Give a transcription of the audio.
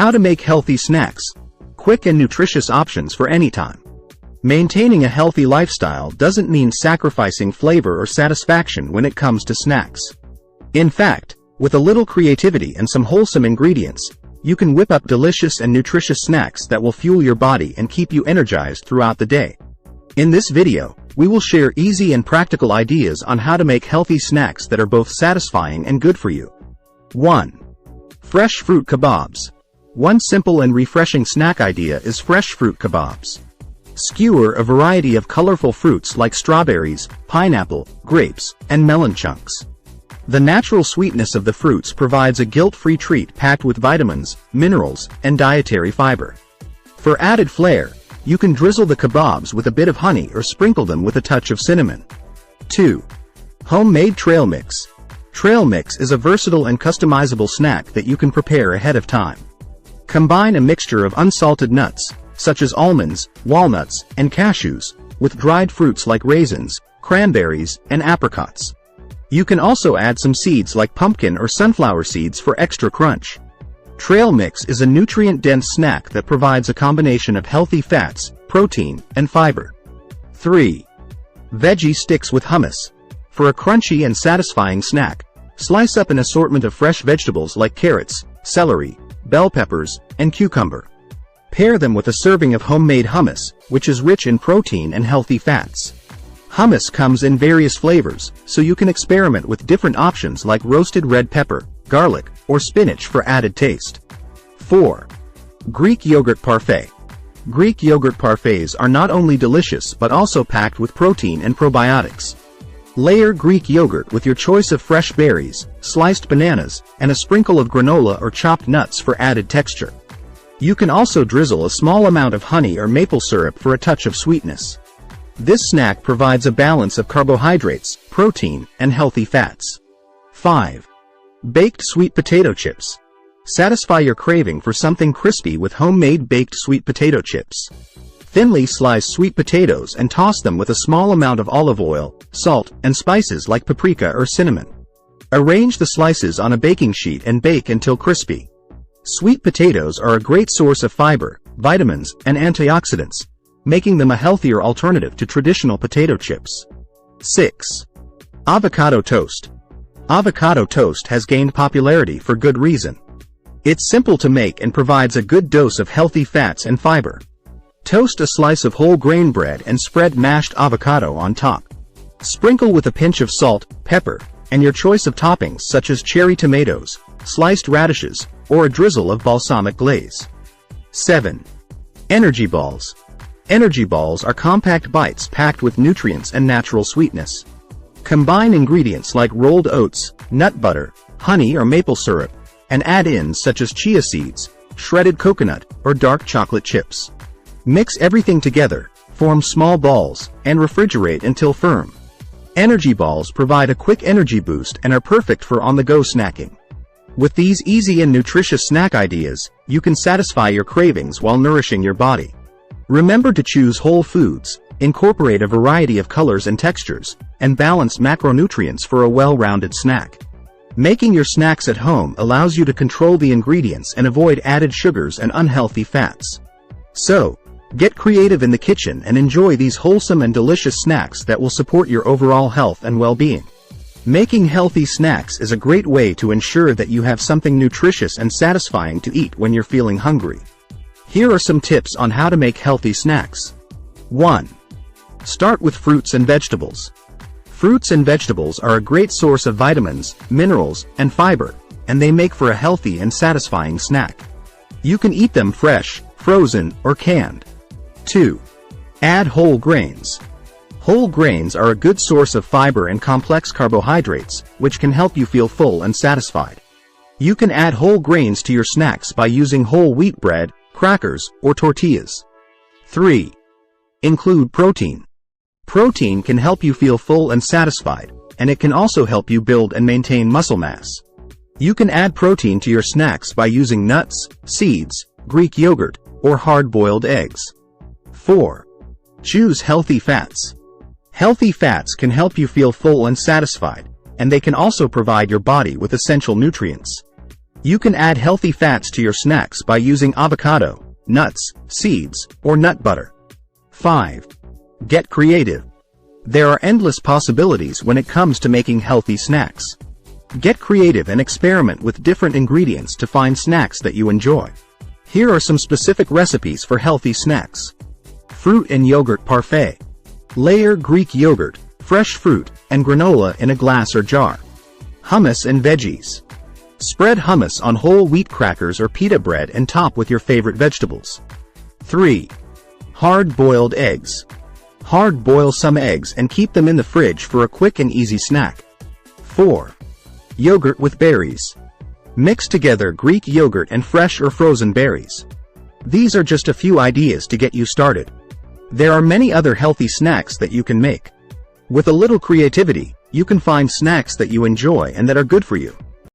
How to make healthy snacks. Quick and nutritious options for any time. Maintaining a healthy lifestyle doesn't mean sacrificing flavor or satisfaction when it comes to snacks. In fact, with a little creativity and some wholesome ingredients, you can whip up delicious and nutritious snacks that will fuel your body and keep you energized throughout the day. In this video, we will share easy and practical ideas on how to make healthy snacks that are both satisfying and good for you. 1. Fresh fruit kebabs. One simple and refreshing snack idea is fresh fruit kebabs. Skewer a variety of colorful fruits like strawberries, pineapple, grapes, and melon chunks. The natural sweetness of the fruits provides a guilt-free treat packed with vitamins, minerals, and dietary fiber. For added flair, you can drizzle the kebabs with a bit of honey or sprinkle them with a touch of cinnamon. 2. Homemade trail mix. Trail mix is a versatile and customizable snack that you can prepare ahead of time. Combine a mixture of unsalted nuts, such as almonds, walnuts, and cashews, with dried fruits like raisins, cranberries, and apricots. You can also add some seeds like pumpkin or sunflower seeds for extra crunch. Trail mix is a nutrient-dense snack that provides a combination of healthy fats, protein, and fiber. 3. Veggie sticks with hummus. For a crunchy and satisfying snack, slice up an assortment of fresh vegetables like carrots, celery, bell peppers, and cucumber. Pair them with a serving of homemade hummus, which is rich in protein and healthy fats. Hummus comes in various flavors, so you can experiment with different options like roasted red pepper, garlic, or spinach for added taste. 4. Greek yogurt parfait. Greek yogurt parfaits are not only delicious but also packed with protein and probiotics. Layer Greek yogurt with your choice of fresh berries, sliced bananas, and a sprinkle of granola or chopped nuts for added texture. You can also drizzle a small amount of honey or maple syrup for a touch of sweetness. This snack provides a balance of carbohydrates, protein, and healthy fats. 5. Baked sweet potato chips. Satisfy your craving for something crispy with homemade baked sweet potato chips. Thinly slice sweet potatoes and toss them with a small amount of olive oil, salt, and spices like paprika or cinnamon. Arrange the slices on a baking sheet and bake until crispy. Sweet potatoes are a great source of fiber, vitamins, and antioxidants, making them a healthier alternative to traditional potato chips. 6. Avocado toast. Avocado toast has gained popularity for good reason. It's simple to make and provides a good dose of healthy fats and fiber. Toast a slice of whole grain bread and spread mashed avocado on top. Sprinkle with a pinch of salt, pepper, and your choice of toppings such as cherry tomatoes, sliced radishes, or a drizzle of balsamic glaze. 7. Energy balls. Energy balls are compact bites packed with nutrients and natural sweetness. Combine ingredients like rolled oats, nut butter, honey or maple syrup, and add-ins such as chia seeds, shredded coconut, or dark chocolate chips. Mix everything together, form small balls, and refrigerate until firm. Energy balls provide a quick energy boost and are perfect for on-the-go snacking. With these easy and nutritious snack ideas, you can satisfy your cravings while nourishing your body. Remember to choose whole foods, incorporate a variety of colors and textures, and balance macronutrients for a well-rounded snack. Making your snacks at home allows you to control the ingredients and avoid added sugars and unhealthy fats. So, get creative in the kitchen and enjoy these wholesome and delicious snacks that will support your overall health and well-being. Making healthy snacks is a great way to ensure that you have something nutritious and satisfying to eat when you're feeling hungry. Here are some tips on how to make healthy snacks. 1. Start with fruits and vegetables. Fruits and vegetables are a great source of vitamins, minerals, and fiber, and they make for a healthy and satisfying snack. You can eat them fresh, frozen, or canned. 2. Add whole grains. Whole grains are a good source of fiber and complex carbohydrates, which can help you feel full and satisfied. You can add whole grains to your snacks by using whole wheat bread, crackers, or tortillas. 3. Include protein. Protein can help you feel full and satisfied, and it can also help you build and maintain muscle mass. You can add protein to your snacks by using nuts, seeds, Greek yogurt, or hard-boiled eggs. 4. Choose healthy fats. Healthy fats can help you feel full and satisfied, and they can also provide your body with essential nutrients. You can add healthy fats to your snacks by using avocado, nuts, seeds, or nut butter. 5. Get creative. There are endless possibilities when it comes to making healthy snacks. Get creative and experiment with different ingredients to find snacks that you enjoy. Here are some specific recipes for healthy snacks. Fruit and yogurt parfait. Layer Greek yogurt, fresh fruit, and granola in a glass or jar. Hummus and veggies. Spread hummus on whole wheat crackers or pita bread and top with your favorite vegetables. 3. Hard-boiled eggs. Hard-boil some eggs and keep them in the fridge for a quick and easy snack. 4. Yogurt with berries. Mix together Greek yogurt and fresh or frozen berries. These are just a few ideas to get you started. There are many other healthy snacks that you can make. With a little creativity, you can find snacks that you enjoy and that are good for you.